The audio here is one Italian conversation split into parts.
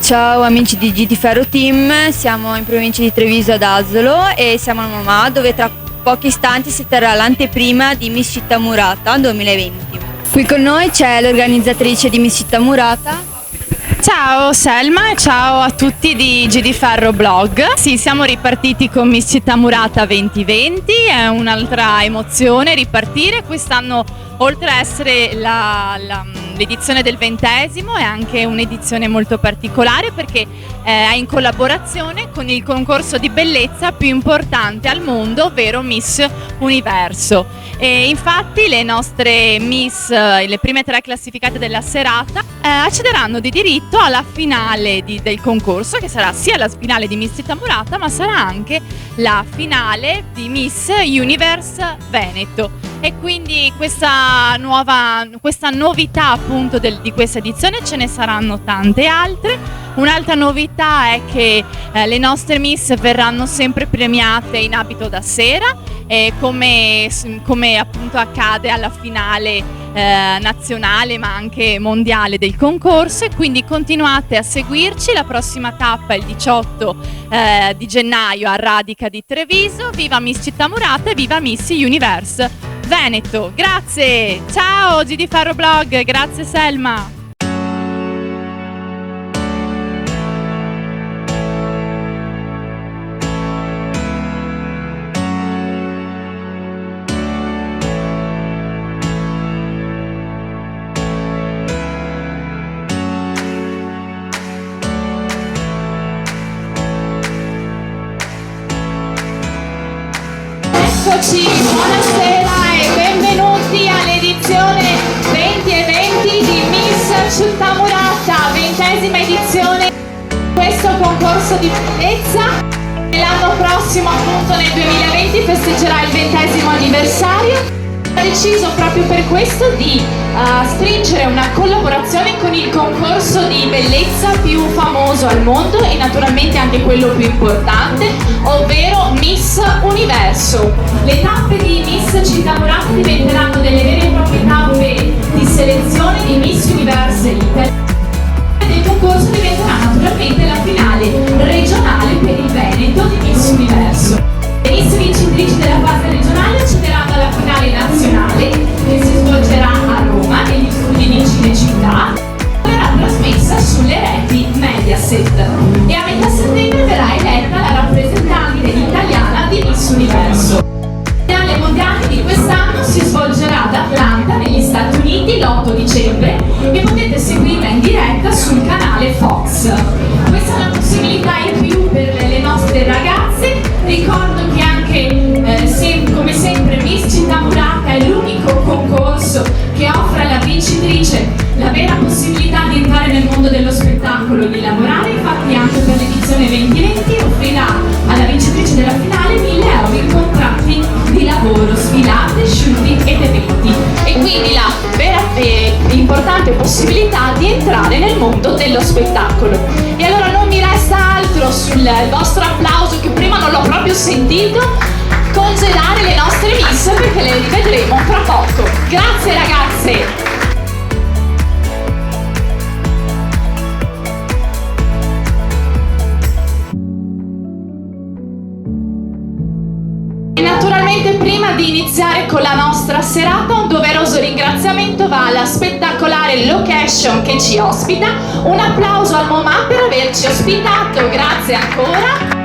Ciao amici di GT Ferro Team, siamo in provincia di Treviso ad Asolo e siamo al MoMA, dove tra pochi istanti si terrà l'anteprima di Miss Città Murata 2020. Qui con noi c'è l'organizzatrice di Miss Città Murata. Ciao Selma e ciao a tutti di GD Ferro Blog. Sì, siamo ripartiti con Miss Città Murata 2020, è un'altra emozione ripartire. Quest'anno, oltre a essere l'edizione del 20°, è anche un'edizione molto particolare perché è in collaborazione con il concorso di bellezza più importante al mondo, ovvero Miss Universo. E infatti le nostre Miss, le prime 3 classificate della serata, accederanno di diritto alla finale del concorso, che sarà sia la finale di Miss Città Murata, ma sarà anche la finale di Miss Universe Veneto. E quindi questa novità appunto di questa edizione, ce ne saranno tante altre. Un'altra novità è che le nostre Miss verranno sempre premiate in abito da sera, come appunto accade alla finale nazionale ma anche mondiale del concorso, e quindi continuate a seguirci. La prossima tappa è il 18 di gennaio a Radica di Treviso. Viva Miss Città Murata e viva Miss Universe Veneto. Grazie, ciao GD Ferro Blog, grazie Selma. Eccoci, buonasera e benvenuti all'edizione 2020 di Miss Città Murata, 20ª edizione di questo concorso di bellezza. L'anno prossimo, appunto nel 2020, festeggerà il 20° anniversario. Ha deciso proprio per questo di stringere una collaborazione con il concorso di bellezza più famoso al mondo e naturalmente anche quello più importante, ovvero Miss Universo. Le tappe di Miss Città Murata diventeranno delle vere e proprie tappe di selezione di Miss Universe Italy. Del concorso diventerà naturalmente la finale regionale per il Veneto di Miss Universo. Le Miss vincitrici della fase regionale accederanno alla finale nazionale, che si svolgerà a Roma negli studi di Cinecittà. Verrà trasmessa sulle reti Mediaset e a metà settembre verrà eletta la rappresentante italiana di Miss Universo. La finale mondiale di quest'anno si svolgerà ad Atlanta negli Stati Uniti l'8 dicembre e potete seguirla in diretta sul canale Fox. Questa è una possibilità in più per le nostre ragazze. Ricordo che anche come sempre Miss Città Murata è l'unico concorso che offre alla vincitrice la vera possibilità di entrare nel mondo dello spettacolo e di lavorare. Infatti anche per l'edizione 2020 offrirà alla vincitrice della finale 1.000 euro in contratti di lavoro, sfilate, shooting ed eventi, e quindi la vera e importante possibilità di entrare nel mondo dello spettacolo. E allora non mi resta altro, sul vostro applauso che prima non l'ho proprio sentito, congedare le nostre miss perché le rivedremo fra poco. Grazie ragazze! E naturalmente prima di iniziare con la nostra serata un doveroso ringraziamento va alla spettacolare location che ci ospita. Un applauso al MoMA per averci ospitato, grazie ancora.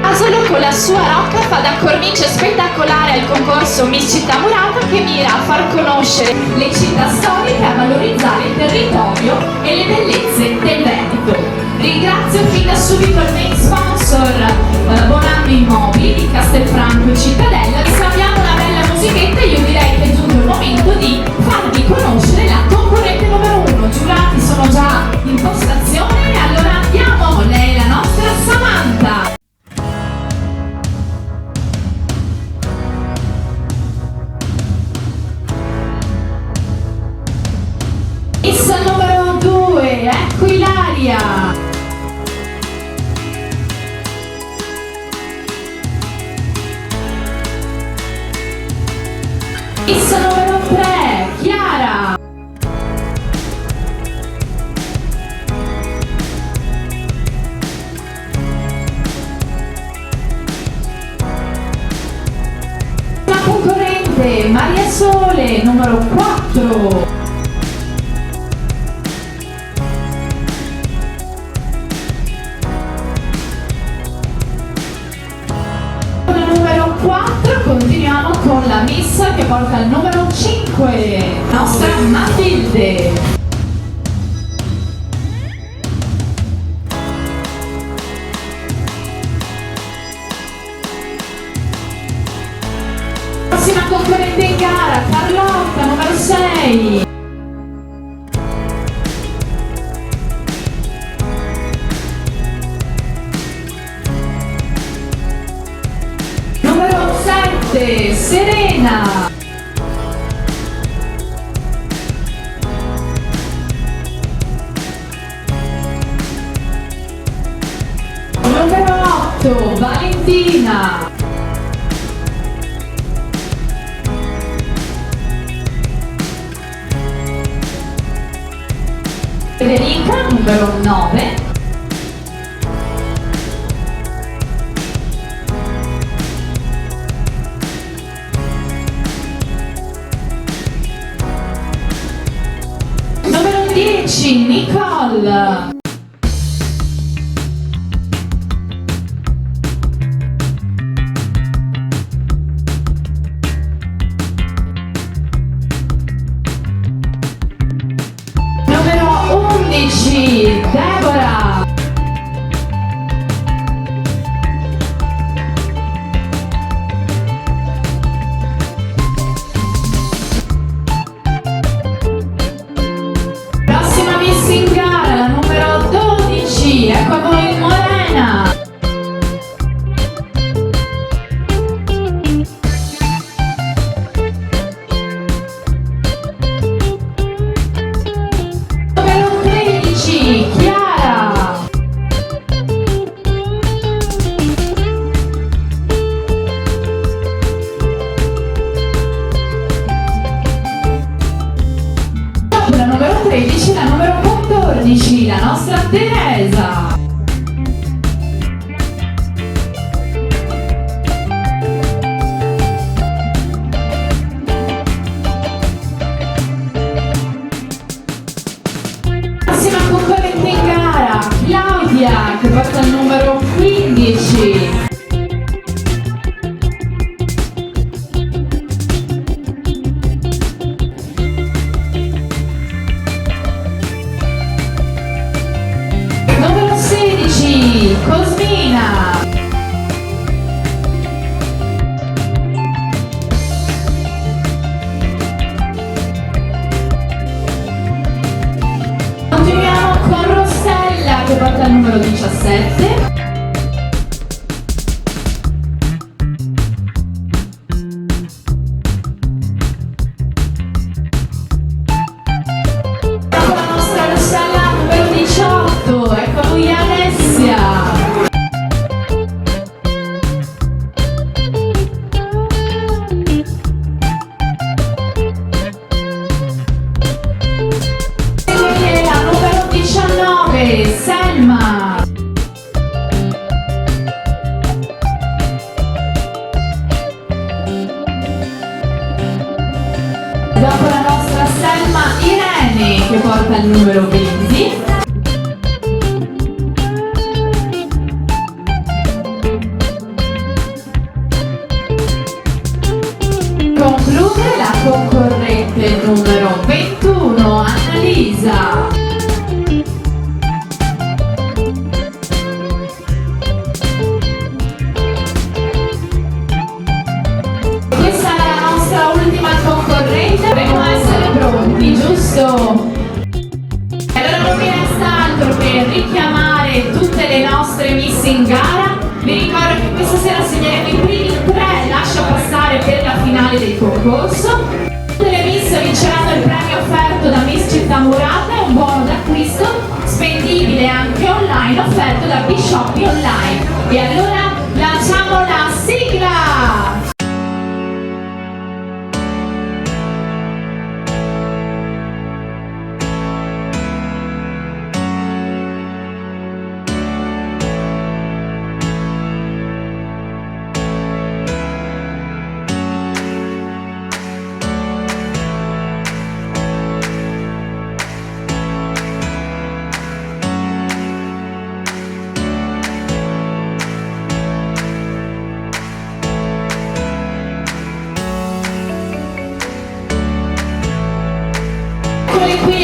Asolo con la sua rocca fa da cornice spettacolare al concorso Miss Città Murata, che mira a far conoscere le città storiche, a valorizzare il territorio e le bellezze del Veneto. Ringrazio fin da subito il main sponsor Bonanno Immobili di Castelfranco e Cittadella. Scambiamo una bella musichetta e io direi che è giunto il momento di farvi conoscere la concorrente numero 1. Giurati sono già in postazione e allora andiamo. Lei è la nostra Samantha. Miss numero 2, ecco Ilaria. Maria Sole, numero 4. Numero 4, continuiamo con la Miss che porta il numero 5, nostra Matilde. Prossima concorrente in gara, Carlotta, numero 6. Numero 7, Serena. Numero 8, Valentina. Federica, numero 9. Numero 10, Nicole. Numero 11, Deborah. Prossima Miss in gara, la numero 12, ecco a voi Morena. Numero 13, Chiara. Dopo la numero 13, la numero 14, la nostra Teresa. Prossima concorrente in gara, Claudia, che porta il numero 15. Numero 16, Cosmina. Continuiamo con Rossella che porta il numero 17. Dopo la nostra Rossella numero 18, ecco lui Alessia. Segue la numero 19, Selma. Dopo la nostra Selma, Irene che porta il numero 20. Conclude la concorrente numero 21, Annalisa. Questa è la nostra ultima concorrente, dovremmo essere pronti, giusto? E allora non mi resta altro che richiamare tutte le nostre Miss in gara. Vi ricordo che questa sera segneremo i primi 3 lascia passare per la finale del concorso. Tutte le Miss vinceranno il premio offerto da Miss Città Murata e un buono d'acquisto spendibile anche online offerto da Bishoppi Online. E allora lanciamo la sigla!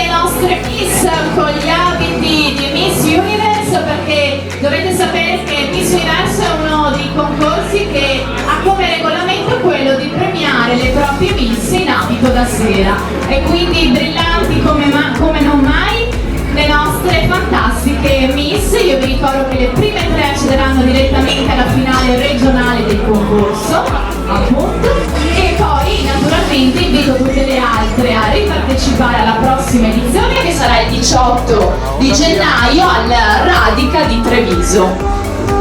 le nostre Miss con gli abiti di Miss Universe, perché dovete sapere che Miss Universe è uno dei concorsi che ha come regolamento quello di premiare le proprie Miss in abito da sera, e quindi brillanti come non mai le nostre fantastiche Miss. Io vi ricordo che le prime 3 accederanno direttamente alla finale regionale del concorso, appunto, e poi naturalmente invito tutte le altre a ripartecipare alla prossima edizione, che sarà il 18 di gennaio al Radica di Treviso.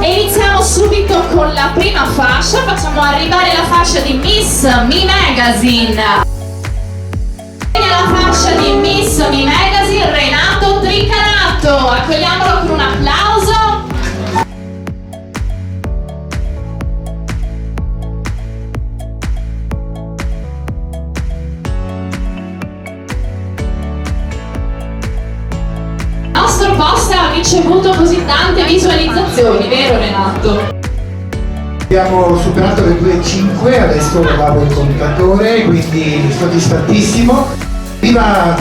E iniziamo subito con la prima fascia, facciamo arrivare la fascia di Miss Me Magazine. La fascia di Miss Me Magazine, Renato Tricarato, accogliamolo con un applauso. Il nostro post ha ricevuto così tante visualizzazioni, vero Renato? Abbiamo superato le 2.5, adesso vado il contatore, quindi soddisfattissimo. Viva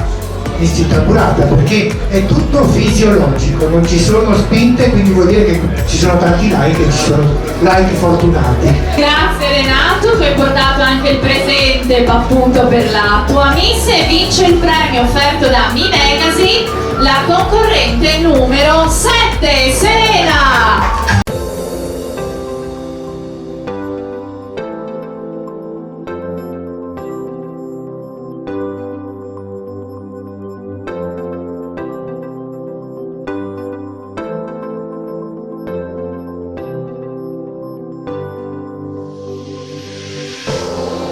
Miss Città Murata, perché è tutto fisiologico, non ci sono spinte, quindi vuol dire che ci sono tanti like e ci sono like fortunati. Grazie Renato, tu hai portato anche il presente appunto per la tua Miss e vince il premio offerto da Me Magazine, la concorrente numero 7, Serena!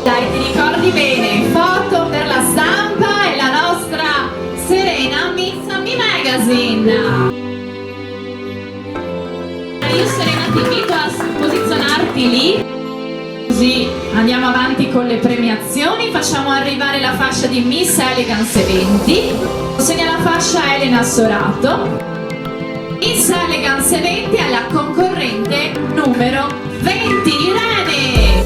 Dai, ti ricordi bene, foto per la stampa e la nostra Serena Miss Me Magazine. Io Serena ti invito a posizionarti lì, così andiamo avanti con le premiazioni. Facciamo arrivare la fascia di Miss Elegance 20, consegna la fascia Elena Sorato. Miss Elegance 20 alla concorrente numero 20, Irene.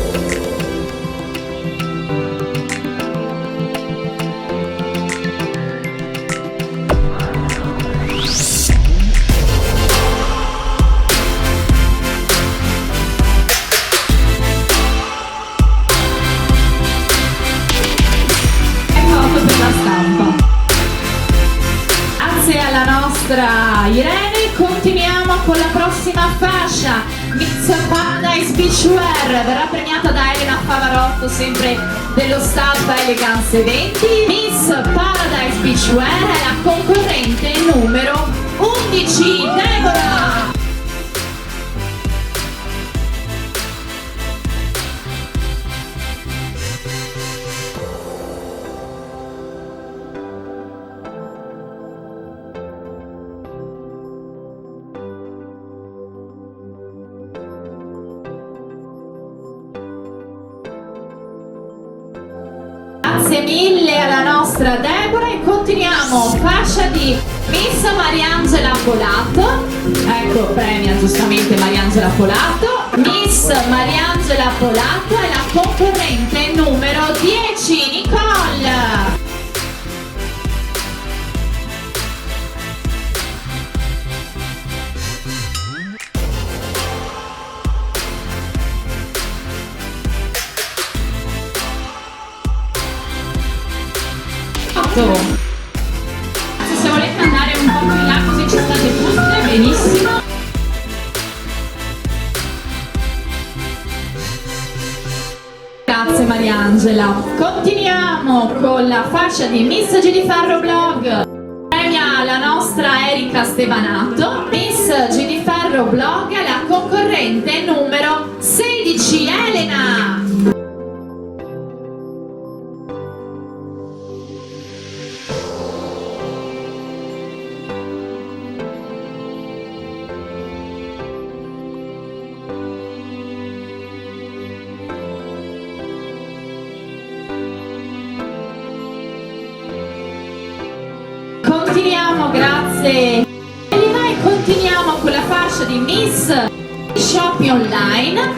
Grazie alla nostra Irene, continuiamo con la prossima fascia, Miss Paradise Beachwear, verrà premiata da Elena Favarotto, sempre dello staff Elegance 20. Miss Paradise Beachwear è la concorrente numero 11, Deborah. Grazie mille alla nostra Deborah e continuiamo, fascia di Miss Mariangela Polato, ecco premia giustamente Mariangela Polato. Miss Mariangela Polato è la concorrente numero 10, Nicole. Se volete andare un po' in là così ci state tutte, benissimo. Grazie Mariangela. Continuiamo con la fascia di Miss Gidifarro Blog. Premia la nostra Erika Stevanato. Miss Gidifarro Blog è la concorrente numero 16, Elena. Continuiamo, grazie Elena, e continuiamo con la fascia di Miss Shopping Online.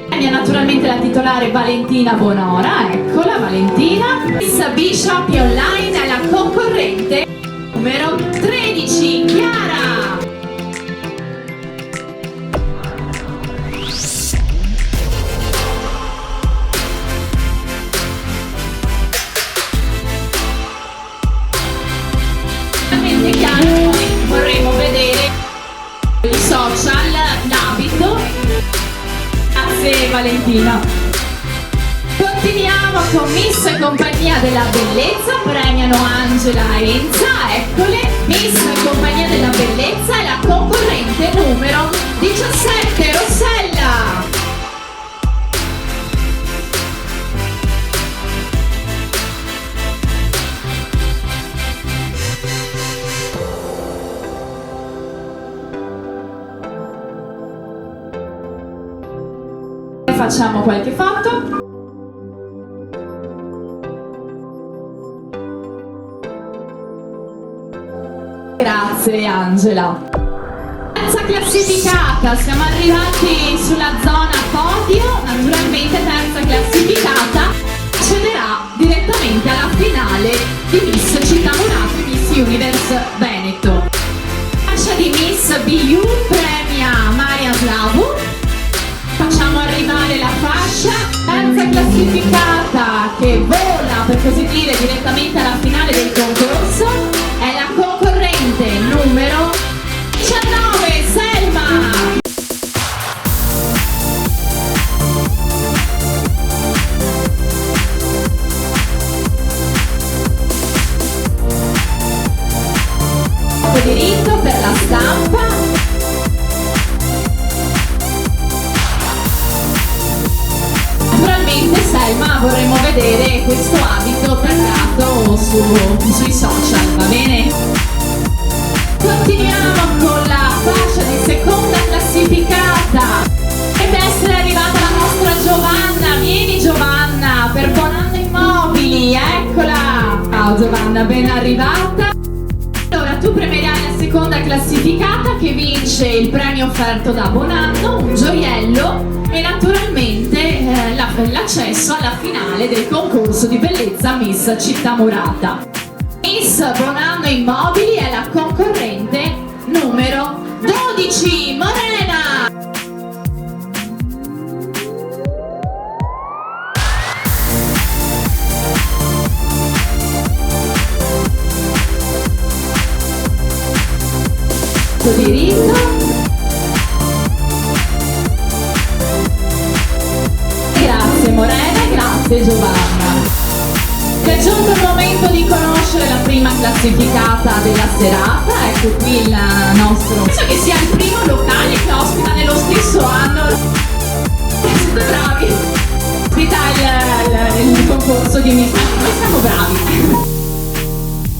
Premia naturalmente la titolare Valentina Bonora, eccola Valentina. Miss B-Shopping Online è la concorrente numero 13, Chiara. Veramente Chiara, noi vorremmo vedere i social, l'abito. Grazie Valentina. Continuiamo con Miss Compagnia della Bellezza, premiano Angela e Enza, eccole. Miss Compagnia della Bellezza è la concorrente numero 17, Rossella. Facciamo qualche foto. Grazie Angela. Terza classificata, siamo arrivati sulla zona podio, naturalmente terza classificata accederà direttamente alla finale di Miss Città Murata e Miss Universe Veneto. Fascia di Miss BU premia Maria Slavu. Facciamo arrivare la fascia. Terza classificata che vola per così dire direttamente alla finale del concorso è la concorrente numero 19, Selma. Diritto per la stampa. Naturalmente Selma vorremmo vedere questo abito taggato sui social, va bene? Continuiamo con la fascia di seconda classificata. Deve essere arrivata la nostra Giovanna. Vieni Giovanna, per Bonanno Immobili, eccola. Ciao Giovanna, ben arrivata. Allora tu premierai la seconda classificata che vince il premio offerto da Bonanno, un gioiello e naturalmente l'accesso alla finale del concorso di bellezza Miss Città Murata. Miss Bonanno Immobili è la concorrente numero 12, Morena. Diritto. Grazie Morena, grazie Giovanna. È giunto il momento di conoscere la prima classificata della serata. Ecco qui il nostro. Penso che sia il primo locale che ospita nello stesso anno. Siete bravi. Ospita il concorso di Miss. Noi siamo bravi.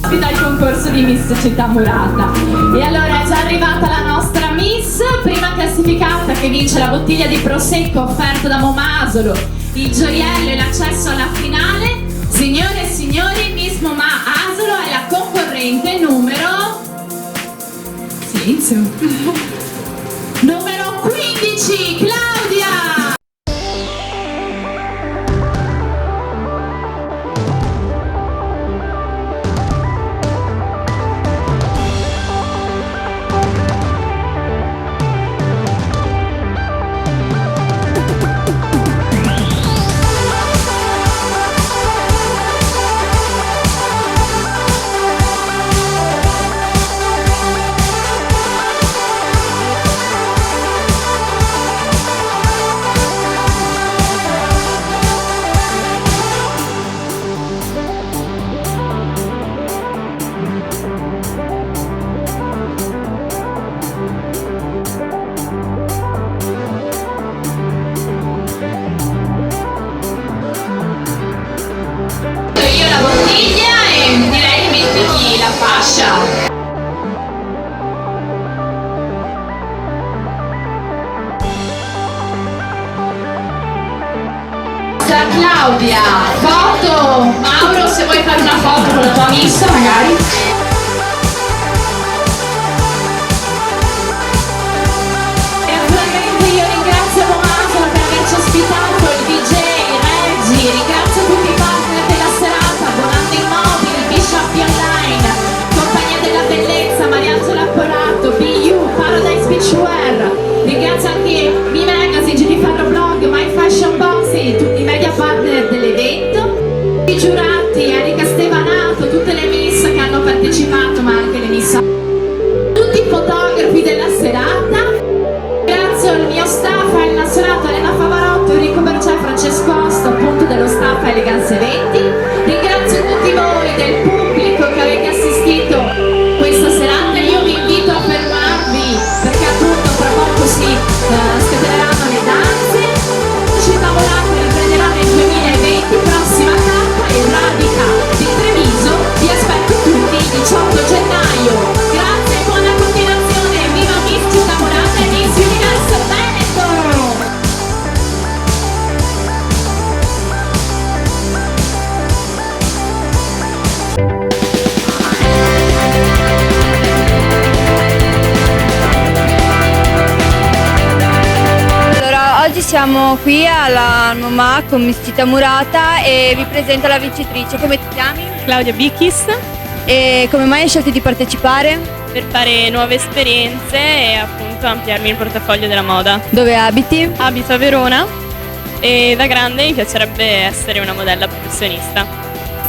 Ospita il concorso di Miss Città Murata. E allora è già arrivata la nostra Miss, prima classificata che vince la bottiglia di prosecco offerta da Momasolo, il gioiello e l'accesso alla finale. Signore e signori, Miss Moma Asolo è la concorrente numero... Silenzio. Numero 15, Claudia! Claudia, foto. Mauro, se vuoi fare una foto con la tua miss magari. E naturalmente io ringrazio Momasolo per averci ospitato, il DJ, Reggi, ringrazio tutti i partner della serata, Bonanno Immobili, Bishop Online, Compagnia della oggi siamo qui alla MoMA con Miss Città Murata e vi presento la vincitrice. Come ti chiami? Claudia Bichis, E come mai hai scelto di partecipare? per fare nuove esperienze e appunto ampliarmi il portafoglio della moda. Dove abiti? Abito a Verona e da grande mi piacerebbe essere una modella professionista.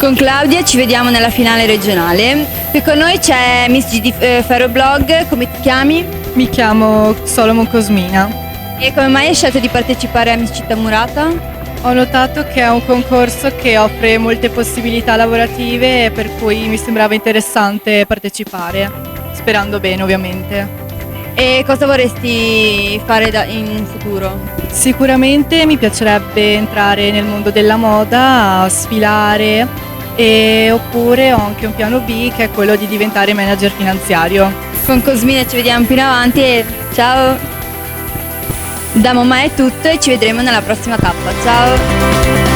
Con Claudia ci vediamo nella finale regionale. Qui con noi c'è Miss GD Ferroblog. Come ti chiami? Mi chiamo Solomon Cosmina. E come mai hai scelto di partecipare a Miss Città Murata? Ho notato che è un concorso che offre molte possibilità lavorative, per cui mi sembrava interessante partecipare, sperando bene ovviamente. E cosa vorresti fare in futuro? Sicuramente mi piacerebbe entrare nel mondo della moda, sfilare, oppure ho anche un piano B che è quello di diventare manager finanziario. Con Cosmina ci vediamo più in avanti e ciao! Da MoMA è tutto e ci vedremo nella prossima tappa. Ciao!